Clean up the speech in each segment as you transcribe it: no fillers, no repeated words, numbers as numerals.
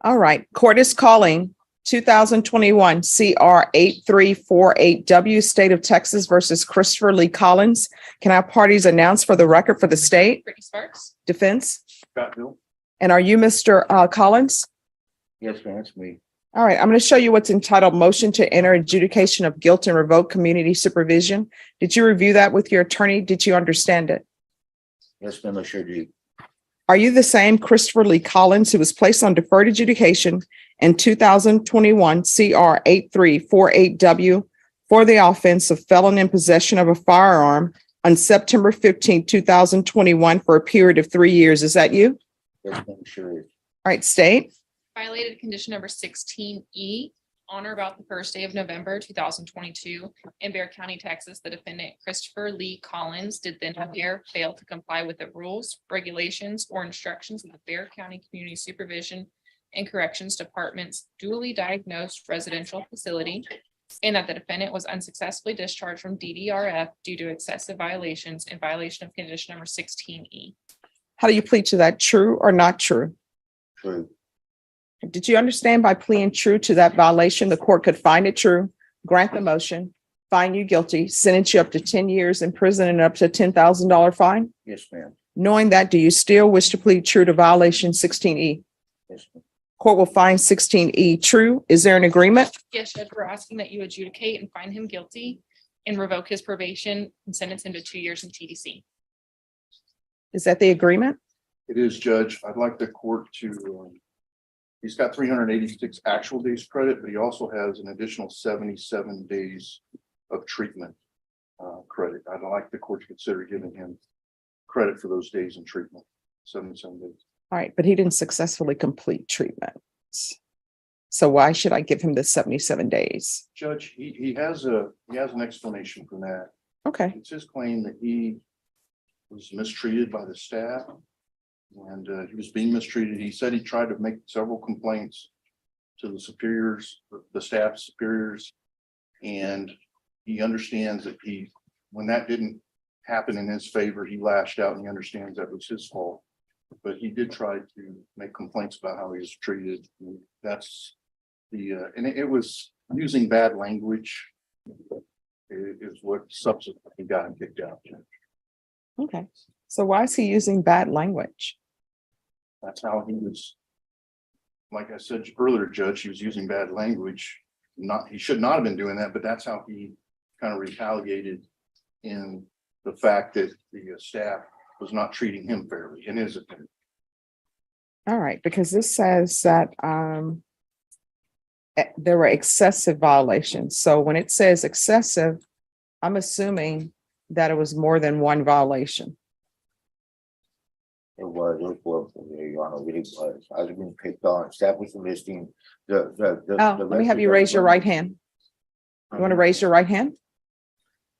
All right, court is calling 2021 CR 8348W, State of Texas versus Christopher Lee Collins. Can our parties announce for the record for the state? Brittany Sparks. Defense? Scott Bill. And are you Mr. Collins? Yes, ma'am, that's me. All right, I'm going to show you what's entitled Motion to Enter Adjudication of Guilt and Revoke Community Supervision. Did you review that with your attorney? Did you understand it? Yes, ma'am, I sure do. Are you the same Christopher Lee Collins who was placed on deferred adjudication in 2021 CR 8348W for the offense of felon in possession of a firearm on September 15, 2021 for a period of 3 years? Is that you? Yes, ma'am, sure is. All right, state. Violated condition number 16E on or about the first day of November 2022 in Bexar County, Texas. The defendant Christopher Lee Collins did then appear fail to comply with the rules, regulations, or instructions of the Bexar County Community Supervision and Corrections Department's duly diagnosed residential facility, and that the defendant was unsuccessfully discharged from DDRF due to excessive violations in violation of condition number 16E. How do you plead to that? True or not true? True. Did you understand by pleading true to that violation, the court could find it true, grant the motion, find you guilty, sentence you up to 10 years in prison and up to $10,000 fine? Yes, ma'am. Knowing that, do you still wish to plead true to violation 16E? Yes, ma'am. Court will find 16E true. Is there an agreement? Yes, Judge, we're asking that you adjudicate and find him guilty and revoke his probation and sentence him to 2 years in TDC. Is that the agreement? It is, Judge. I'd like the court to, he's got 386 actual days credit, but he also has an additional 77 days of treatment credit. I'd like the court to consider giving him credit for those days in treatment, 77 days. All right, but he didn't successfully complete treatment. So why should I give him the 77 days? Judge, he has an explanation for that. Okay, It's his claim that he was mistreated by the staff and he was being mistreated. He said he tried to make several complaints to the superiors, the staff superiors, and he understands that when that didn't happen in his favor, he lashed out and he understands that was his fault. But he did try to make complaints about how he was treated. And that's and it was using bad language is what subsequently got him kicked out. okay. So why is he using bad language? That's how he was. Like I said earlier, Judge, he was using bad language. He should not have been doing that, but that's how he kind of retaliated in the fact that the staff was not treating him fairly, in his opinion. All right, because this says that there were excessive violations. So when it says excessive, I'm assuming that it was more than one violation. It was, Your Honor, it was. I was being picked on. Staff was listing the. Let me have you raise your right hand. You want to raise your right hand?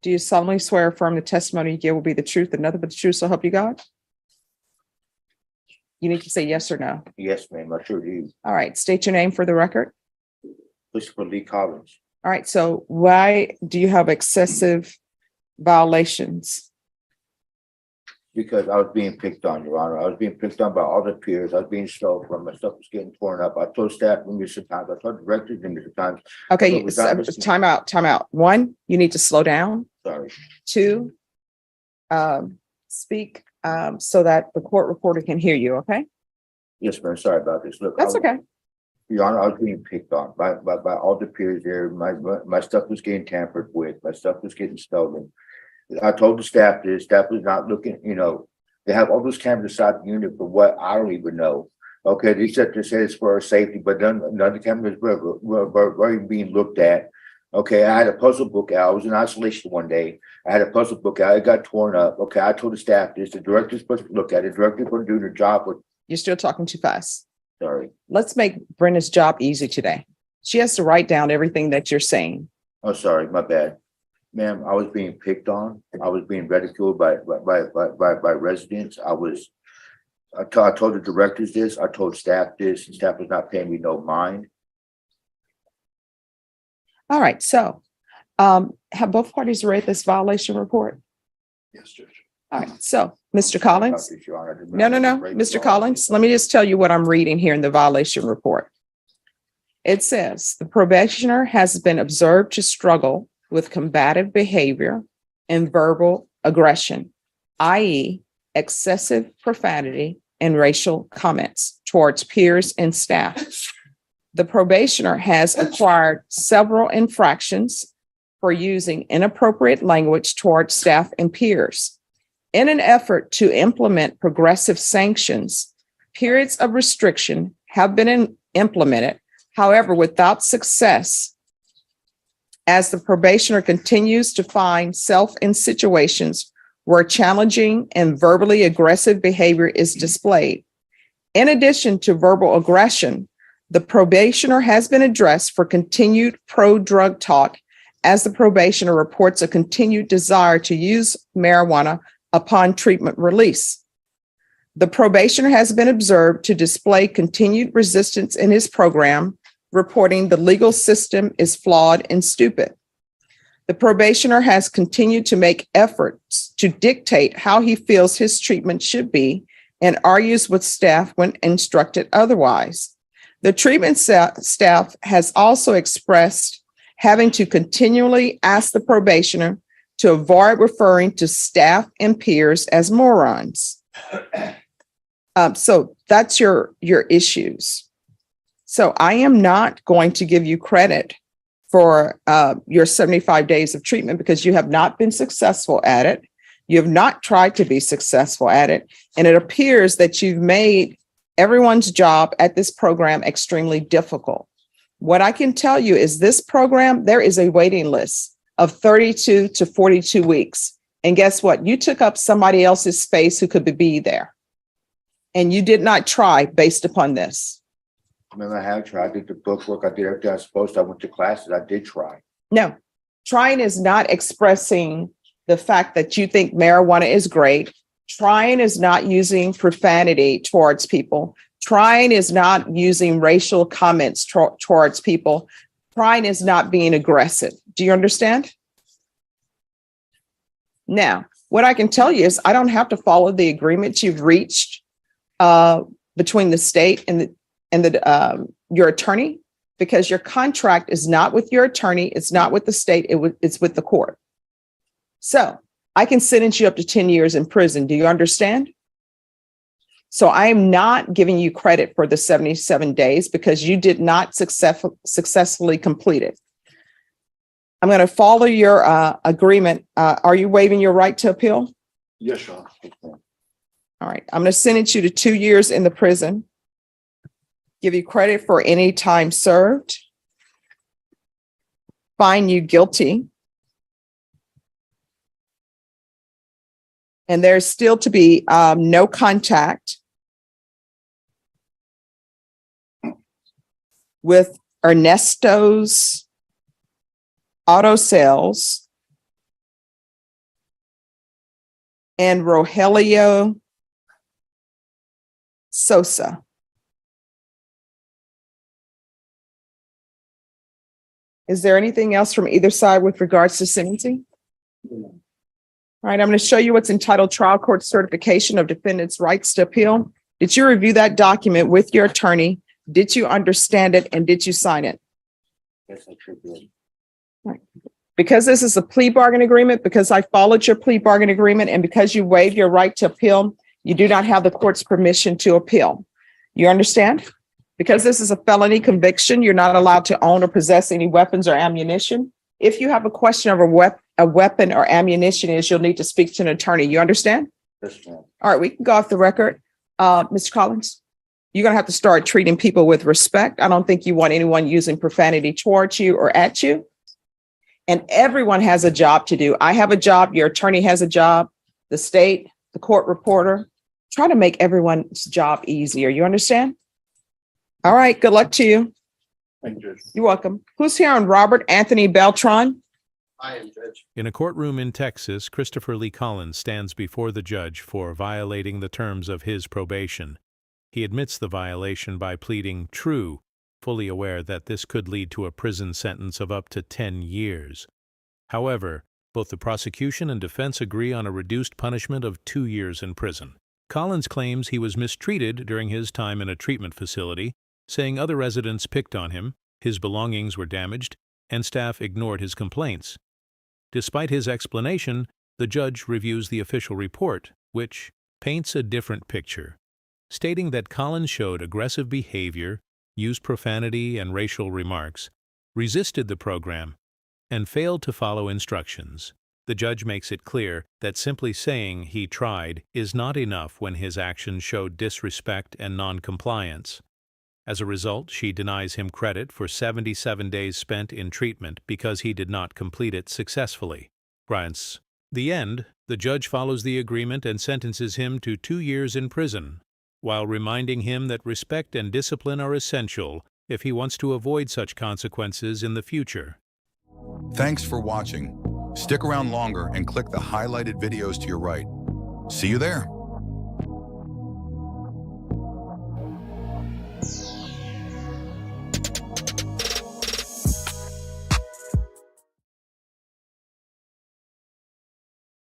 Do you solemnly swear or affirm the testimony you give will be the truth and nothing but the truth, so help you God? You need to say yes or no. Yes, ma'am, I sure do. All right, state your name for the record. Christopher Lee Collins. All right, so why do you have excessive violations? Because I was being picked on, Your Honor. I was being picked on by all the peers. I was being stolen from. My stuff was getting torn up. I told staff numerous times. I told directors numerous times. Okay, time out. One, you need to slow down. Sorry. Two, speak so that the court reporter can hear you, okay? Yes, ma'am. Sorry about this. Look, That's okay. Your Honor, I was being picked on by all the peers there. My stuff was getting tampered with. My stuff was getting stolen. I told the staff this. Staff was not looking, they have all those cameras inside the unit for what I don't even know. Okay, they said it's for our safety, but then none of the cameras were even being looked at. Okay, I had a puzzle book out. I was in isolation one day. I had a puzzle book out. It got torn up. Okay, I told the staff this. The director's supposed to look at it. The director's going to do their job. You're still talking too fast. Sorry. Let's make Brenda's job easy today. She has to write down everything that you're saying. Oh, sorry, my bad. Ma'am, I was being picked on. I was being ridiculed by residents. I told the directors this. I told staff this. And staff was not paying me no mind. All right, so have both parties read this violation report? Yes, Judge. All right, so Mr. Collins? Your Honor. I did No, not no, no, break the Mr. law. Collins, let me just tell you what I'm reading here in the violation report. It says the probationer has been observed to struggle with combative behavior and verbal aggression, i.e. excessive profanity and racial comments towards peers and staff. The probationer has acquired several infractions for using inappropriate language towards staff and peers. In an effort to implement progressive sanctions, periods of restriction have been implemented, however, without success, as the probationer continues to find self in situations where challenging and verbally aggressive behavior is displayed. In addition to verbal aggression, the probationer has been addressed for continued pro-drug talk, as the probationer reports a continued desire to use marijuana upon treatment release. The probationer has been observed to display continued resistance in his program, reporting the legal system is flawed and stupid. The probationer has continued to make efforts to dictate how he feels his treatment should be and argues with staff when instructed otherwise. The treatment staff has also expressed having to continually ask the probationer to avoid referring to staff and peers as morons. So that's your issues. So I am not going to give you credit for your 75 days of treatment because you have not been successful at it. You have not tried to be successful at it. And it appears that you've made everyone's job at this program extremely difficult. What I can tell you is this program, there is a waiting list of 32 to 42 weeks. And guess what? You took up somebody else's space who could be there. And you did not try based upon this. Remember, I have tried. I did the book work. I did everything I was supposed to. I went to classes. I did try. No, trying is not expressing the fact that you think marijuana is great. Trying is not using profanity towards people. Trying is not using racial comments towards people. Trying is not being aggressive. Do you understand? Now, what I can tell you is I don't have to follow the agreements you've reached between the state and your attorney, because your contract is not with your attorney. It's not with the state. It's with the court. So I can sentence you up to 10 years in prison. Do you understand? So I am not giving you credit for the 77 days because you did not successfully complete it. I'm going to follow your agreement. Are you waiving your right to appeal? Yes, Your Honor. All right. I'm going to sentence you to 2 years in the prison. Give you credit for any time served. Find you guilty. And there's still to be no contact with Ernesto's Auto Sales and Rogelio Sosa. Is there anything else from either side with regards to sentencing? All right, I'm going to show you what's entitled Trial Court Certification of Defendant's Rights to Appeal. Did you review that document with your attorney? Did you understand it and did you sign it? Yes, I sure did. Right. Because this is a plea bargain agreement, because I followed your plea bargain agreement, and because you waived your right to appeal, you do not have the court's permission to appeal. You understand? Because this is a felony conviction, you're not allowed to own or possess any weapons or ammunition. If you have a question of a weapon or ammunition is, you'll need to speak to an attorney. You understand? Yes, ma'am. All right, we can go off the record. Mr. Collins, you're going to have to start treating people with respect. I don't think you want anyone using profanity towards you or at you. And everyone has a job to do. I have a job. Your attorney has a job. The state, the court reporter. Try to make everyone's job easier. You understand? All right. Good luck to you. Thank you, Judge. You're welcome. Who's here on Robert Anthony Beltran? I am, Judge. In a courtroom in Texas, Christopher Lee Collins stands before the judge for violating the terms of his probation. He admits the violation by pleading true, fully aware that this could lead to a prison sentence of up to 10 years. However, Both the prosecution and defense agree on a reduced punishment of 2 years in prison. Collins claims he was mistreated during his time in a treatment facility, saying other residents picked on him, his belongings were damaged, and staff ignored his complaints. Despite his explanation, the judge reviews the official report, which paints a different picture, stating that Collins showed aggressive behavior, used profanity and racial remarks, resisted the program, and failed to follow instructions. The judge makes it clear that simply saying he tried is not enough when his actions showed disrespect and noncompliance. As a result, she denies him credit for 77 days spent in treatment because he did not complete it successfully. Bryant's the end, the judge follows the agreement and sentences him to 2 years in prison, while reminding him that respect and discipline are essential if he wants to avoid such consequences in the future. Thanks for watching. Stick around longer and click the highlighted videos to your right. See you there.